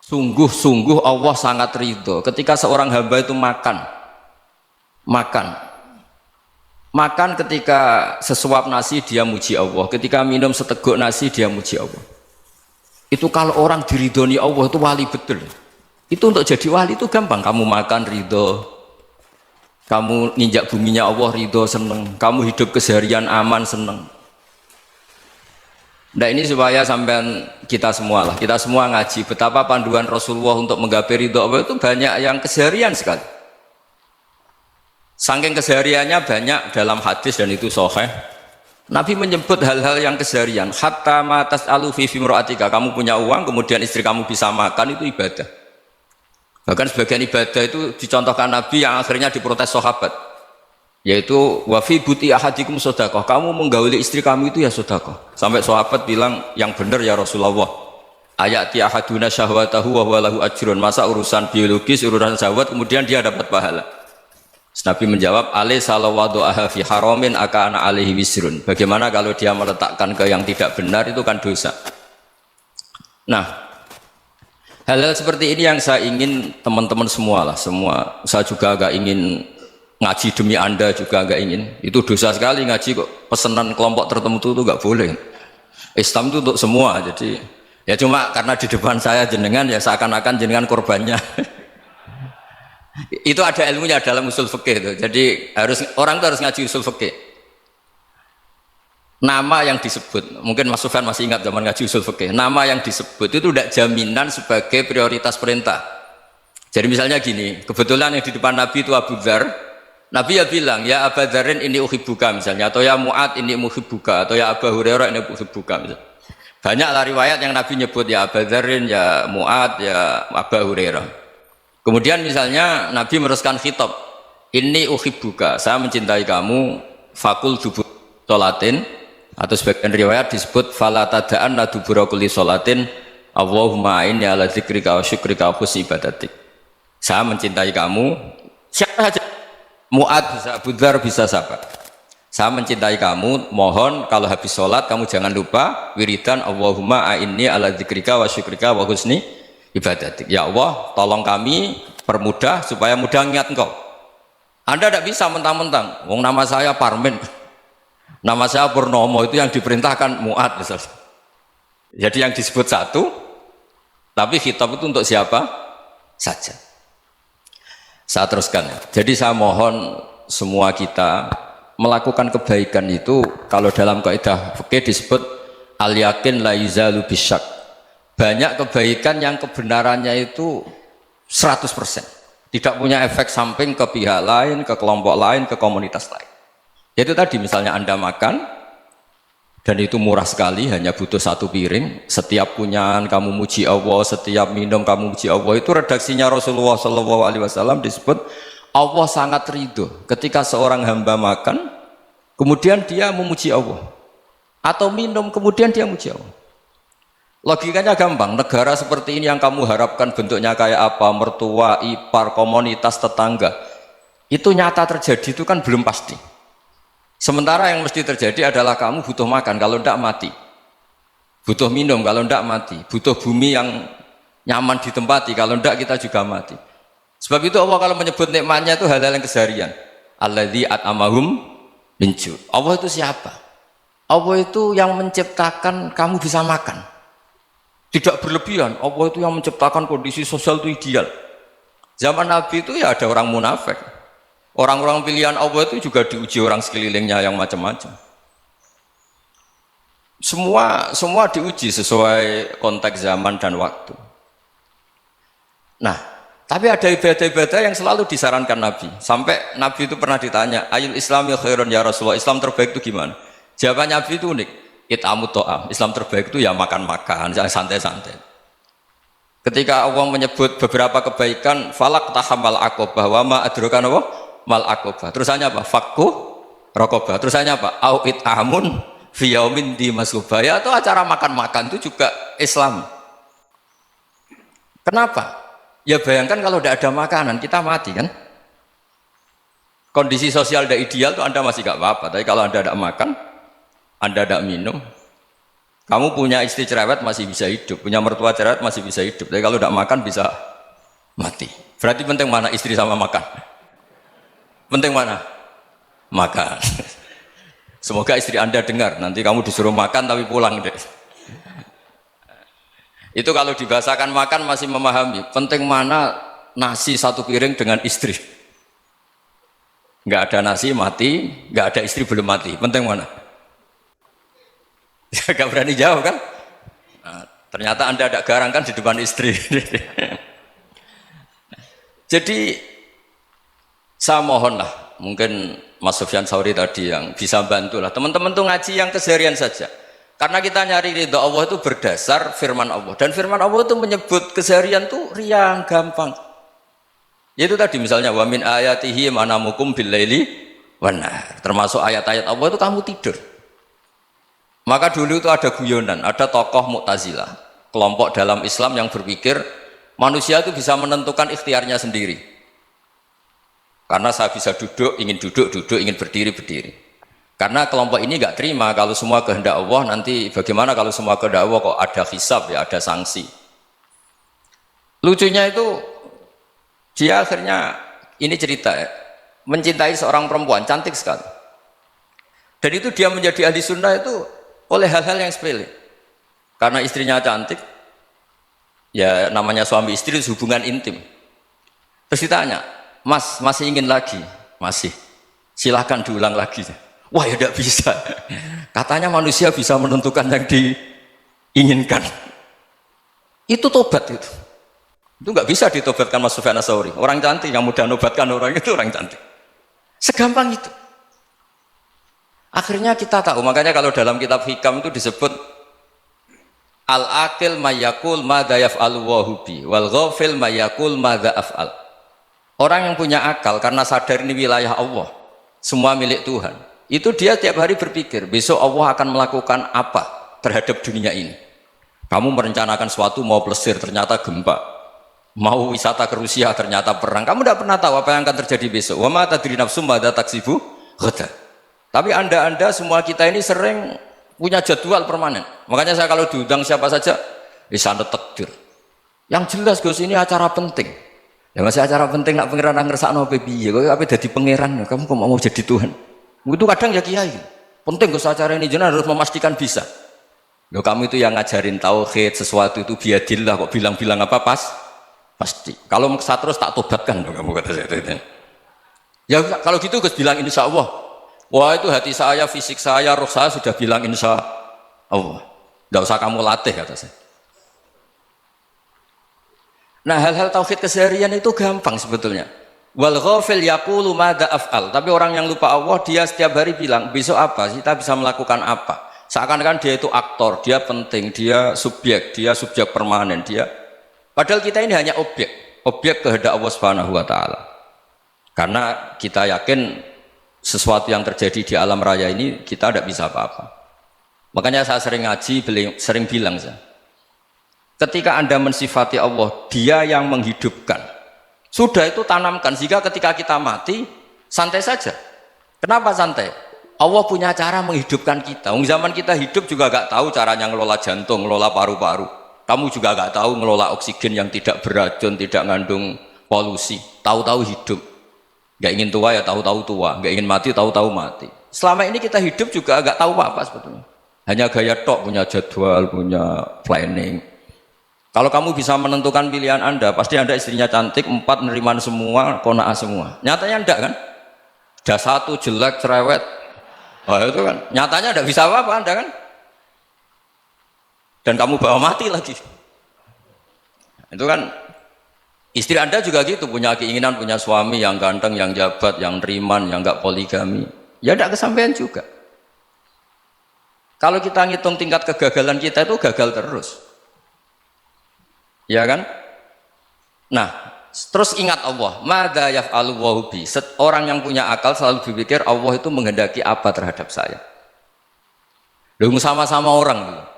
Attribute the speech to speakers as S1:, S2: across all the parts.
S1: Sungguh-sungguh Allah sangat ridho ketika seorang hamba itu makan makan ketika sesuap nasi dia muji Allah, ketika minum seteguk nasi dia muji Allah. Itu kalau orang diridhoni Allah itu wali betul. Itu untuk jadi wali itu gampang, kamu makan ridho, kamu ninjak buminya Allah ridho seneng, kamu hidup keseharian aman seneng. Nah ini supaya sampean kita semua ngaji betapa panduan Rasulullah untuk menggapai ridho Allah itu banyak yang keseharian sekali. Saking kesehariannya banyak dalam hadis dan itu sahih. Nabi menyebut hal-hal yang keseharian. Hatta ma tas'alu fi imra'atika, kamu punya uang kemudian istri kamu bisa makan, itu ibadah. Bahkan sebagian ibadah itu dicontohkan Nabi yang akhirnya diprotes sahabat. Yaitu wa fi buti ahadikum sedekah, kamu menggauli istri kamu itu ya sedekah. Sampai sahabat bilang yang benar ya Rasulullah. Ayati ahaduna syahwatahu wa huwa lahu ajrun. Masa urusan biologis, urusan syahwat kemudian dia dapat pahala. Nabi menjawab, alaysa law wada'aha fi haramin akana alaihi wisrun. Bagaimana kalau dia meletakkan ke yang tidak benar, itu kan dosa. Nah, hal-hal seperti ini yang saya ingin teman-teman semua saya juga agak ingin ngaji demi Anda juga agak ingin. Itu dosa sekali ngaji kok pesanan kelompok tertentu itu enggak boleh. Islam itu untuk semua. Jadi ya cuma karena di depan saya jenengan ya seakan-akan jenengan korbannya. Itu ada ilmunya dalam usul fikih itu. Jadi orang itu harus ngaji usul fikih. Nama yang disebut, mungkin Mas Sufyan masih ingat zaman ngaji usul fikih. Nama yang disebut itu tidak jaminan sebagai prioritas perintah. Jadi misalnya gini, kebetulan yang di depan Nabi itu Abu Dzar. Nabi ya bilang, ya Abu Dzarin ini uhibbuka misalnya, atau ya Mu'ad ini uhibbuka, atau ya Abu Hurairah ini uhibbuka misalnya. Banyaklah riwayat yang Nabi nyebut ya Abu Dzarin, ya Mu'ad, ya Abu Hurairah. Kemudian misalnya Nabi meneruskan khitab, ini uhibbuka, saya mencintai kamu, fakul dubur sholatin, atau sebagian riwayat disebut fala tada'anna dubura kulli sholatin Allahumma inni ala dzikrika wa syukrika wa husni ibadatik. Saya mencintai kamu, siapa saja, Mu'ad bisa, Abu Dzar bisa siapa. Saya mencintai kamu, mohon kalau habis sholat kamu jangan lupa wiridan Allahumma inni ala dzikrika wa syukrika wa husni ibadatik. Ya Allah, tolong kami permudah supaya mudah ingat Engkau. Anda tidak bisa mentang-mentang, wong nama saya Parmin, nama saya Purnomo, itu yang diperintahkan Mu'ad misalnya. Jadi yang disebut satu, tapi khitab itu untuk siapa saja. Saya teruskan ya. Jadi saya mohon semua kita melakukan kebaikan itu, kalau dalam kaidah fikih disebut al yakin la yuzalu bisyak. Banyak kebaikan yang kebenarannya itu 100%, tidak punya efek samping ke pihak lain, ke kelompok lain, ke komunitas lain. Yaitu tadi misalnya Anda makan dan itu murah sekali, hanya butuh satu piring, setiap punyaan kamu muji Allah, setiap minum kamu muji Allah. Itu redaksinya Rasulullah SAW disebut Allah sangat ridho ketika seorang hamba makan kemudian dia memuji Allah, atau minum kemudian dia muji Allah. Logikanya gampang, negara seperti ini yang kamu harapkan bentuknya kayak apa, mertua, ipar, komunitas, tetangga, itu nyata terjadi itu kan belum pasti. Sementara yang mesti terjadi adalah kamu butuh makan, kalau tidak mati. Butuh minum, kalau tidak mati. Butuh bumi yang nyaman ditempati, kalau tidak kita juga mati. Sebab itu Allah kalau menyebut nikmatnya itu hal-hal yang keseharian. Alladzi at'amahum min ju'. Allah itu siapa? Allah itu yang menciptakan kamu bisa makan. Tidak berlebihan, Allah itu yang menciptakan kondisi sosial itu ideal. Zaman Nabi itu ya ada orang munafik. Orang-orang pilihan Allah itu juga diuji orang sekelilingnya yang macam-macam. Semua diuji sesuai konteks zaman dan waktu. Nah, tapi ada ibadah-ibadah yang selalu disarankan Nabi. Sampai Nabi itu pernah ditanya, ayul islami khairun ya Rasulullah, Islam terbaik itu gimana? Jawaban Nabi itu unik. It'amut to'am, Islam terbaik itu ya makan-makan, jangan santai-santai. Ketika Allah menyebut beberapa kebaikan, falak tahamal aqobah, wa ma adrokan apa? Mal aqobah. Terusannya apa? Fakku rokobah. Terusannya apa? Au it'amun fi yaumin di masubah. Ya itu acara makan-makan itu juga Islam. Kenapa? Ya bayangkan kalau tidak ada makanan, kita mati kan? Kondisi sosial tidak ideal itu Anda masih gak apa-apa, tapi kalau Anda tidak makan, Anda tidak minum, Kamu punya istri cerewet masih bisa hidup, punya mertua cerewet masih bisa hidup. Tapi kalau tidak makan bisa mati. Berarti penting mana istri sama makan? Penting mana? Makan. Semoga istri Anda dengar. Nanti kamu disuruh makan tapi pulang deh. Itu kalau dibahasakan makan masih memahami. Penting mana nasi satu piring dengan istri. Nggak ada nasi mati, nggak ada istri belum mati. Penting mana? Ya, nggak berani jawab kan? Nah, ternyata Anda ada garang kan di depan istri. Jadi saya mohonlah, mungkin Mas Sufyan Sauri tadi yang bisa bantulah. Teman-teman tuh ngaji yang keseharian saja. Karena kita nyari ridha Allah itu berdasar firman Allah. Dan firman Allah itu menyebut keseharian tuh riang, gampang. Yaitu tadi misalnya wa min ayatihi manamukum billaili wan nahar. Termasuk ayat-ayat Allah itu kamu tidur. Maka dulu itu ada guyonan, ada tokoh Mu'tazilah, kelompok dalam Islam yang berpikir manusia itu bisa menentukan ikhtiarnya sendiri. Karena saya bisa duduk, duduk, ingin berdiri, berdiri. Karena kelompok ini nggak terima kalau semua kehendak Allah, nanti bagaimana kalau semua kehendak Allah kok ada hisab ya, ada sanksi. Lucunya itu dia akhirnya ini cerita ya, mencintai seorang perempuan cantik sekali. Dan itu dia menjadi ahli sunnah itu oleh hal-hal yang sepele. Karena istrinya cantik, ya namanya suami istri hubungan intim. Terus ditanya, Mas masih ingin lagi? Masih. Silahkan diulang lagi. Wah ya tidak bisa. Katanya manusia bisa menentukan yang diinginkan. Itu tobat itu. Itu nggak bisa ditobatkan Mas Sufyan Ats-Tsauri. Orang cantik yang mudah nobatkan orang itu orang cantik. Segampang itu. Akhirnya kita tahu, makanya kalau dalam kitab Hikam itu disebut al-aqil mayyakul madza yaf'alu wa hubi wal ghafil mayyakul madza af'al. Orang yang punya akal karena sadar ini wilayah Allah, semua milik Tuhan. Itu dia tiap hari berpikir, besok Allah akan melakukan apa terhadap dunia ini. Kamu merencanakan suatu mau plesir, ternyata gempa. Mau wisata ke Rusia, ternyata perang. Kamu tidak pernah tahu apa yang akan terjadi besok. Wa ma tadri nafsum madza taksibu ghadan. Tapi anda semua kita ini sering punya jadwal permanen. Makanya saya kalau diundang siapa saja, bisa takdir. Yang jelas Gus ini acara penting. Ya masih acara penting nak pangeran ngersakno piye? Kok ape dadi pangeran? Kamu kok mau jadi Tuhan? Itu kadang ya kiai. Penting Gus acara ini jenengan harus memastikan bisa. Loh kamu itu yang ngajarin tauhid, sesuatu itu biadillah kok bilang-bilang apa pasti. Kalau maksa terus tak tobatkan loh kamu kata saya itu. Ya kalau gitu Gus bilang insya Allah. Wah itu hati saya, fisik saya, roh saya sudah bilang insya Allah. Tidak usah kamu latih kata saya. Nah hal-hal tauhid keseharian itu gampang sebetulnya. Wal ghafil yaqulu madza af'al. Tapi orang yang lupa Allah dia setiap hari bilang besok apa? Kita bisa melakukan apa? Seakan-akan dia itu aktor, dia penting, dia subjek permanen, dia. Padahal kita ini hanya objek kehendak Allah Subhanahu wa taala. Karena kita yakin sesuatu yang terjadi di alam raya ini kita tidak bisa apa-apa. Makanya saya sering ngaji, sering bilang saya, ketika Anda mensifati Allah, dia yang menghidupkan. Sudah itu tanamkan, sehingga ketika kita mati, santai saja. Kenapa santai? Allah punya cara menghidupkan kita. Zaman kita hidup juga gak tahu caranya ngelola jantung, ngelola paru-paru. Kamu juga gak tahu ngelola oksigen yang tidak beracun, tidak ngandung polusi. Tahu-tahu hidup. Gak ingin tua ya tahu-tahu tua, gak ingin mati tahu-tahu mati. Selama ini kita hidup juga gak tahu apa-apa sebetulnya. Hanya gaya tok, punya jadwal, punya planning. Kalau kamu bisa menentukan pilihan Anda, pasti Anda istrinya cantik, 4 neriman semua, kona'ah semua. Nyatanya enggak kan? Ada 1 jelek, cerewet. Oh itu kan, nyatanya enggak bisa apa-apa Anda kan? Dan kamu bawa mati lagi. Itu kan, istri Anda juga gitu, punya keinginan, punya suami yang ganteng, yang jabat, yang neriman, yang enggak poligami. Ya enggak kesampaian juga. Kalau kita ngitung tingkat kegagalan kita itu gagal terus. Ya kan? Nah, terus ingat Allah, madza yaf'alu wa bi. Orang yang punya akal selalu berpikir Allah itu menghendaki apa terhadap saya. Lalu sama-sama orang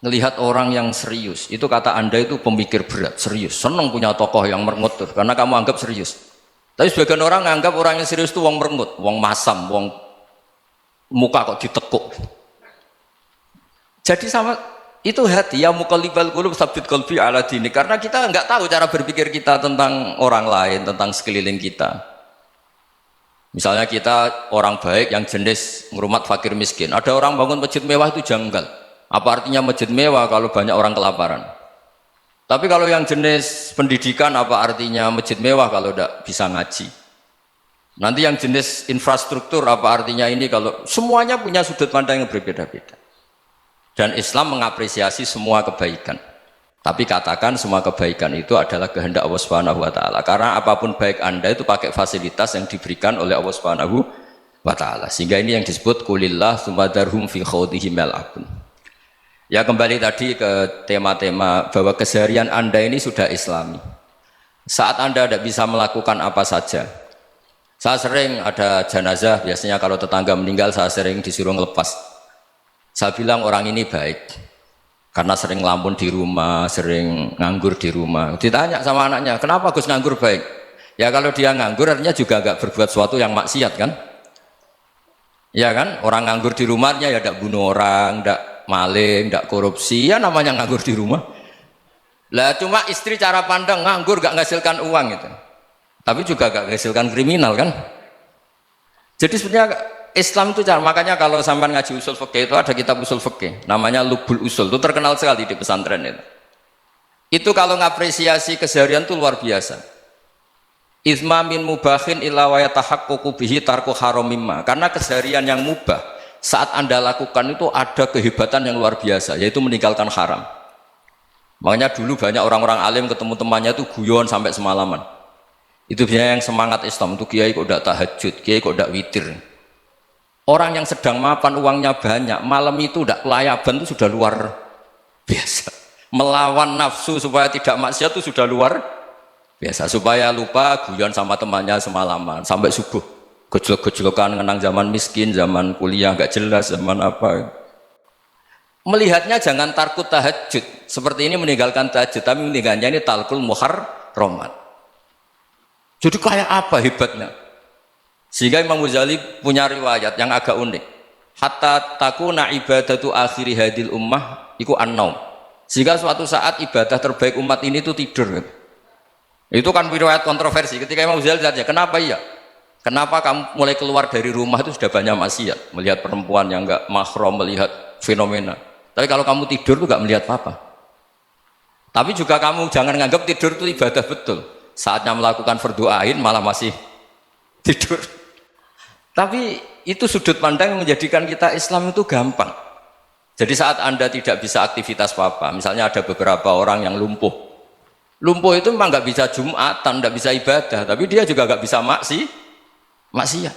S1: melihat orang yang serius, itu kata Anda itu pemikir berat, serius, senang punya tokoh yang merengut karena kamu anggap serius. Tapi sebagian orang anggap orang yang serius itu wong merengut, wong masam, wong muka kok ditekuk. Jadi sama Itu hati, ya muqallibal qulub tsabbit qalbi ala dini. Karena kita nggak tahu cara berpikir kita tentang orang lain, tentang sekeliling kita. Misalnya kita orang baik yang jenis ngrumat fakir miskin. Ada orang bangun masjid mewah itu janggal. Apa artinya masjid mewah kalau banyak orang kelaparan? Tapi kalau yang jenis pendidikan, apa artinya masjid mewah kalau tidak bisa ngaji? Nanti yang jenis infrastruktur, apa artinya ini kalau semuanya punya sudut pandang yang berbeda-beda. Dan Islam mengapresiasi semua kebaikan. Tapi katakan semua kebaikan itu adalah kehendak Allah Subhanahu wa taala. Karena apapun baik Anda itu pakai fasilitas yang diberikan oleh Allah Subhanahu wa taala. Sehingga ini yang disebut kulillah sumadarhum fi khawdihim yal'abun. Ya kembali tadi ke tema-tema bahwa keseharian Anda ini sudah Islami. Saat Anda tidak bisa melakukan apa saja. Saya sering ada jenazah, biasanya kalau tetangga meninggal saya sering disuruh ngelepas. Saya bilang orang ini baik karena sering ngelamun di rumah, sering nganggur di rumah. Ditanya sama anaknya, kenapa Gus nganggur baik? Ya kalau dia nganggur artinya juga agak berbuat sesuatu yang maksiat kan? Ya kan? Orang nganggur di rumahnya ya tidak bunuh orang, tidak maling, tidak korupsi, ya namanya nganggur di rumah. Lah cuma istri cara pandang nganggur gak menghasilkan uang gitu. Tapi juga gak menghasilkan kriminal kan? Jadi sebenarnya Islam itu cara, makanya kalau sampai ngaji usul fikih itu ada kitab usul fikih namanya Lubul Usul, itu terkenal sekali di pesantren itu. Itu kalau ngapresiasi keseharian itu luar biasa. Izma min mubahin illa wa yatahaqqaqu bihi tarku haramimma. Karena keseharian yang mubah saat Anda lakukan itu ada kehebatan yang luar biasa, yaitu meninggalkan haram. Makanya dulu banyak orang-orang alim ketemu temannya itu guyon sampai semalaman. Itu biasanya yang semangat Islam itu kiai kok udah tahajud, kiai kok udah witir. Orang yang sedang mapan uangnya banyak, malam itu udah kelayaban itu sudah luar biasa. Melawan nafsu supaya tidak maksiat itu sudah luar biasa. Supaya lupa guyon sama temannya semalaman sampai subuh. Gejlok-gejlokan ngenang zaman miskin, zaman kuliah nggak jelas, zaman apa. Melihatnya jangan tarkut tahajud. Seperti ini meninggalkan tahajud, tapi meninggalkannya ini talkul muharramat. Jadi kayak apa hebatnya? Sehingga Imam Ghazali punya riwayat yang agak unik. Hatta takuna ibadatu akhiri hadil ummah iku an-naum. Sehingga suatu saat ibadah terbaik umat ini itu tidur. Itu kan riwayat kontroversi. Ketika Imam Ghazali ditanya, kenapa iya? Kenapa kamu mulai keluar dari rumah itu sudah banyak maksiat? Melihat perempuan yang enggak mahram, melihat fenomena. Tapi kalau kamu tidur itu enggak melihat apa-apa. Tapi juga kamu jangan menganggap tidur itu ibadah betul. Saatnya melakukan fardu ain malah masih tidur. Tapi itu sudut pandang yang menjadikan kita Islam itu gampang. Jadi saat Anda tidak bisa aktivitas apa-apa, misalnya ada beberapa orang yang lumpuh. Lumpuh itu memang nggak bisa Jumatan, nggak bisa ibadah, tapi dia juga nggak bisa maksiat.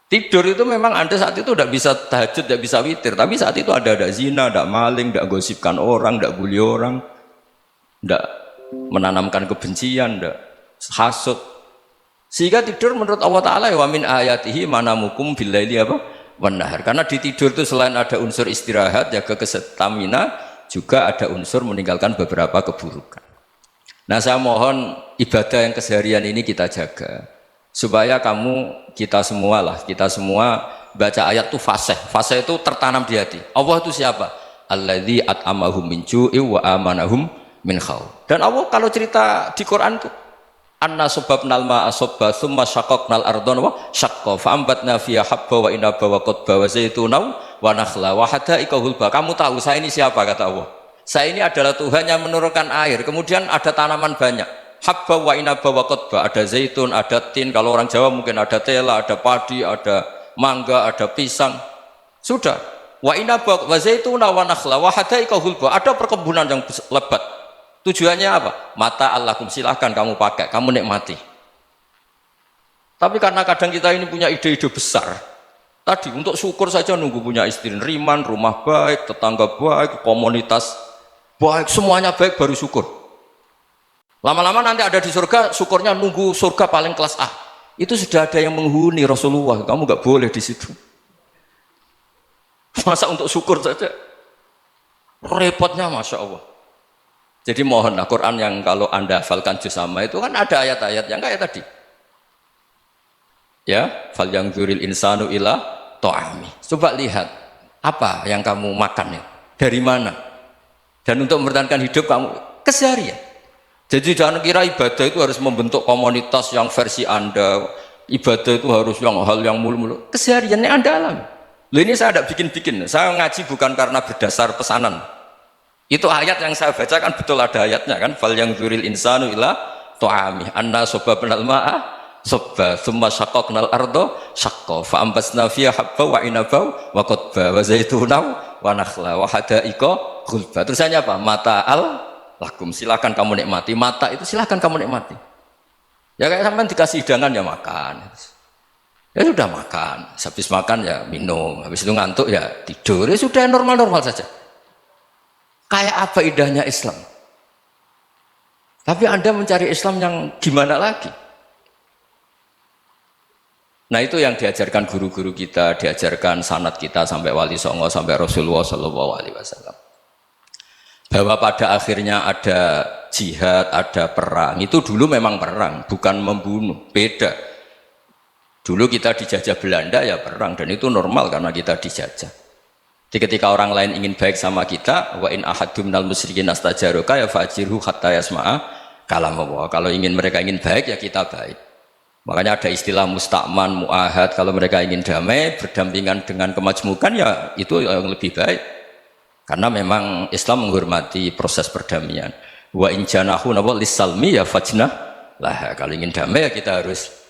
S1: Tidur itu memang Anda saat itu tidak bisa tahajud, tidak bisa witir, tapi saat itu ada zina, ada maling, tidak gosipkan orang, tidak bully orang, tidak menanamkan kebencian, tidak hasud. Sehingga tidur menurut Allah Ta'ala wa min ayatihi manamukum billaili apa? Wan-nahar. Karena di tidur itu selain ada unsur istirahat, jaga kestamina, juga ada unsur meninggalkan beberapa keburukan. Nah saya mohon ibadah yang keseharian ini kita jaga. Supaya kita semua baca ayat itu fasih. Fasih itu tertanam di hati. Allah itu siapa? Alladzi at'amahum min ju'i wa amanahum min khauf. Dan Allah kalau cerita di Quran itu anna subabnal ma'a subba thumma syaqaqnal ardhan wa syaqqa fa'ambatna fiha habba wa inaba wa qadba wa zaituna wa nakhla wa hadaika hulba. Kamu tahu saya ini siapa, kata Allah. Saya ini adalah Tuhan yang menurunkan air, kemudian ada tanaman banyak. Habba wa inaba wa qadba, ada zaitun, ada tin, kalau orang Jawa mungkin ada tela, ada padi, ada mangga, ada pisang. Sudah. Wa inaba wa zaituna wa nakhla wa hadaika hulba, ada perkebunan yang lebat. Tujuannya apa? Mata Allahkum, silahkan kamu pakai, kamu nikmati. Tapi karena kadang kita ini punya ide-ide besar. Tadi untuk syukur saja nunggu punya istri riman, rumah baik, tetangga baik, komunitas baik, semuanya baik baru syukur. Lama-lama nanti ada di surga, syukurnya nunggu surga paling kelas A. Itu sudah ada yang menghuni Rasulullah, kamu nggak boleh di situ. Masa untuk syukur saja? Repotnya Masya Allah. Jadi mohonlah Quran yang kalau Anda hafalkan juz sama itu kan ada ayat-ayat yang kayak tadi. Ya, fal yang dzuril insanu ila ta'ami. Coba lihat Apa yang kamu makan ya? Dari mana? Dan untuk mempertahankan hidup kamu keseharian. Jadi jangan kira ibadah itu harus membentuk komunitas yang versi Anda. Ibadah itu harus yang hal yang mulu-mulu. Kesehariannya Anda alami. Loh, ini saya tidak bikin-bikin. Saya ngaji bukan karena berdasar pesanan. Itu ayat yang saya baca kan betul ada ayatnya kan. Fal yang dzuril insanu ila ta'ami anna sababnal ma'a sabba thumma syaqqaqnal ardo syaqqa fa ambasna fiha habba wa inaba wa qadba wa zaituna wa nakhla wa hadaiqa ghulba. Terusannya apa? Mata'al lakum, silakan kamu nikmati. Mata itu silakan kamu nikmati. Ya kayak sampean dikasih hidangan ya makan. Ya sudah makan, habis makan ya minum, habis itu ngantuk ya tidur. Ya sudah normal-normal saja. Kayak apa indahnya Islam? Tapi Anda mencari Islam yang gimana lagi? Nah itu yang diajarkan guru-guru kita, diajarkan sanad kita sampai Wali Songo, sampai Rasulullah SAW. Bahwa pada akhirnya ada jihad, ada perang. Itu dulu memang perang, bukan membunuh, beda. Dulu kita dijajah Belanda ya perang, dan itu normal karena kita dijajah. Jadi ketika orang lain ingin baik sama kita, wa in ahadum minal musyrikin astajaruka ya fajirhu hatta yasma'a kalam Allah. Kalau mereka ingin baik ya kita baik. Makanya ada istilah mustakman, muahad. Kalau mereka ingin damai, berdampingan dengan kemajmukan ya itu yang lebih baik. Karena memang Islam menghormati proses perdamaian. Wa in janahu lis-salmi ya fajnah lah. Kalau ingin damai ya kita harus